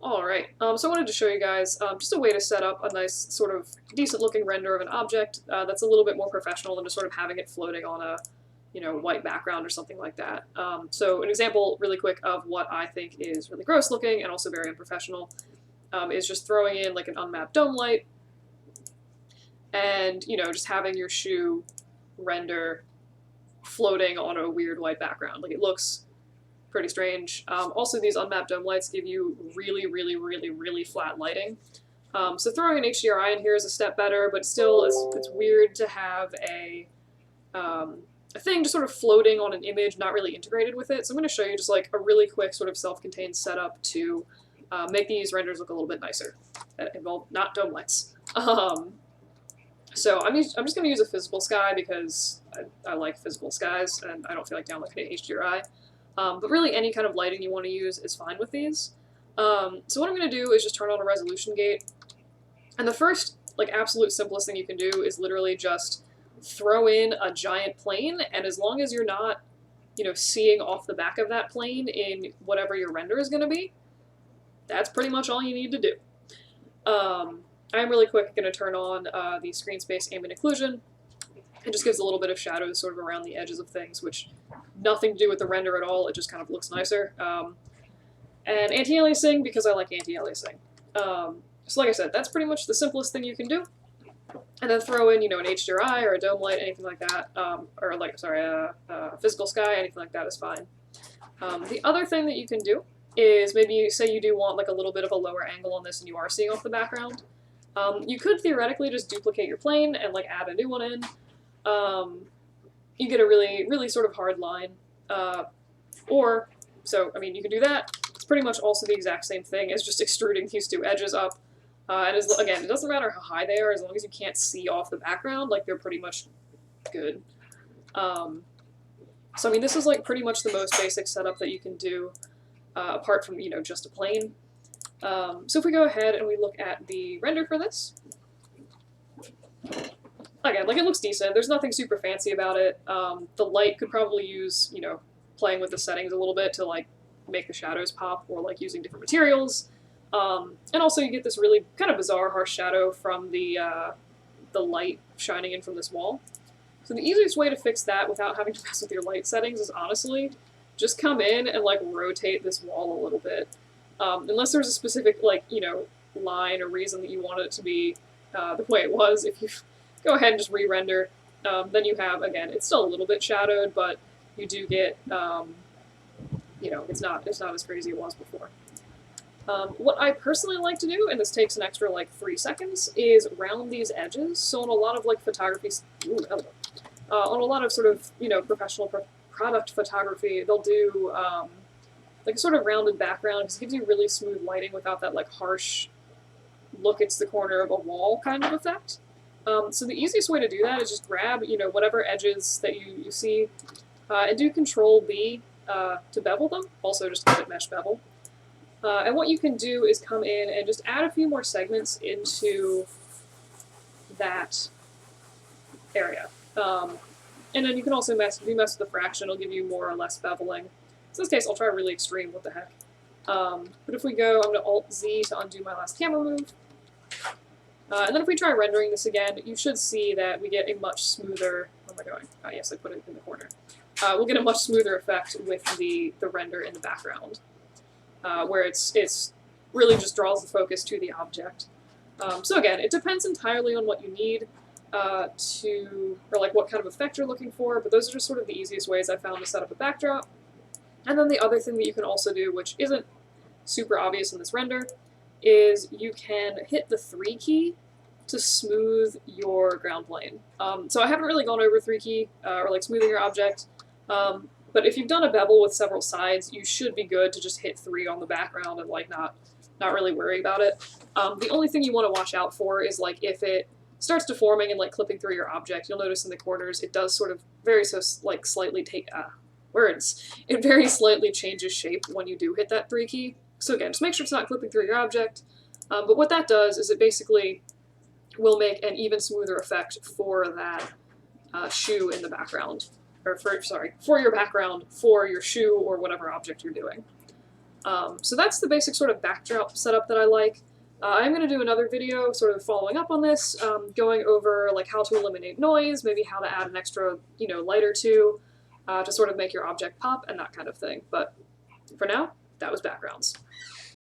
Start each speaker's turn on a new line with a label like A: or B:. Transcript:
A: Alright, so I wanted to show you guys just a way to set up a nice sort of decent looking render of an object that's a little bit more professional than just sort of having it floating on a white background or something like that. So an example really quick of what I think is really gross looking and also very unprofessional is just throwing in like an unmapped dome light and just having your shoe render floating on a weird white background. Like it looks pretty strange. Also, these unmapped dome lights give you really, really, really, really flat lighting. So throwing an HDRI in here is a step better, but still it's weird to have a thing just sort of floating on an image, not really integrated with it. So I'm going to show you just like a really quick sort of self-contained setup to make these renders look a little bit nicer that involve not dome lights. So I'm just going to use a physical sky because I like physical skies and I don't feel like downloading an HDRI. But really any kind of lighting you want to use is fine with these. So what I'm going to do is just turn on a resolution gate. And the first, like, absolute simplest thing you can do is literally just throw in a giant plane, and as long as you're not, seeing off the back of that plane in whatever your render is going to be, that's pretty much all you need to do. I'm really quick going to turn on the screen space ambient occlusion. It just gives a little bit of shadows sort of around the edges of things, which nothing to do with the render at all. It just kind of looks nicer. And anti-aliasing because I like anti-aliasing. So like I said, that's pretty much the simplest thing you can do. And then throw in, an HDRI or a dome light, anything like that, or like, sorry, a physical sky, anything like that is fine. The other thing that you can do is maybe say you do want like a little bit of a lower angle on this and you are seeing off the background. You could theoretically just duplicate your plane and like add a new one in. You get a really, really sort of hard line. You can do that. It's pretty much also the exact same thing as just extruding these two edges up. Again, it doesn't matter how high they are, as long as you can't see off the background, like, they're pretty much good. This is, like, pretty much the most basic setup that you can do, apart from, just a plane. So if we go ahead and we look at the render for this, again, like, it looks decent. There's nothing super fancy about it. The light could probably use, playing with the settings a little bit to, like, make the shadows pop, or, like, using different materials. And also you get this really kind of bizarre harsh shadow from the light shining in from this wall. So the easiest way to fix that without having to mess with your light settings is honestly just come in and like rotate this wall a little bit. Unless there's a specific line or reason that you wanted it to be the way it was. If you go ahead and just re-render, then you have, again, it's still a little bit shadowed, but you do get, it's not as crazy as it was before. What I personally like to do, and this takes an extra like 3 seconds, is round these edges. So on a lot of like photography, on a lot of sort of professional product photography, they'll do like a sort of rounded background because it gives you really smooth lighting without that like harsh look it's the corner of a wall kind of effect. So the easiest way to do that is just grab whatever edges that you see and do Control-B to bevel them. Also just give it mesh bevel. And what you can do is come in and just add a few more segments into that area. And then you can also if you mess with the fraction, it'll give you more or less beveling. So in this case, I'll try really extreme, what the heck. But if we go, I'm going to Alt-Z to undo my last camera move. And then if we try rendering this again, you should see that we get a much smoother, where am I going? Oh yes, I put it in the corner. We'll get a much smoother effect with the render in the background. Where it's really just draws the focus to the object. So again, it depends entirely on what you need or like what kind of effect you're looking for, but those are just sort of the easiest ways I found to set up a backdrop. And then the other thing that you can also do, which isn't super obvious in this render, is you can hit the 3 key to smooth your ground plane. So I haven't really gone over 3 key or like smoothing your object. But if you've done a bevel with several sides, you should be good to just hit 3 on the background and like not really worry about it. The only thing you want to watch out for is like if it starts deforming and like clipping through your object, you'll notice in the corners it does sort of slightly take it very slightly changes shape when you do hit that 3 key. So again, just make sure it's not clipping through your object. But what that does is it basically will make an even smoother effect for that shoe in the background. Or for your background, for your shoe or whatever object you're doing. So that's the basic sort of backdrop setup that I like. I'm going to do another video sort of following up on this, going over like how to eliminate noise, maybe how to add an extra, light or two to sort of make your object pop and that kind of thing. But for now, that was backgrounds.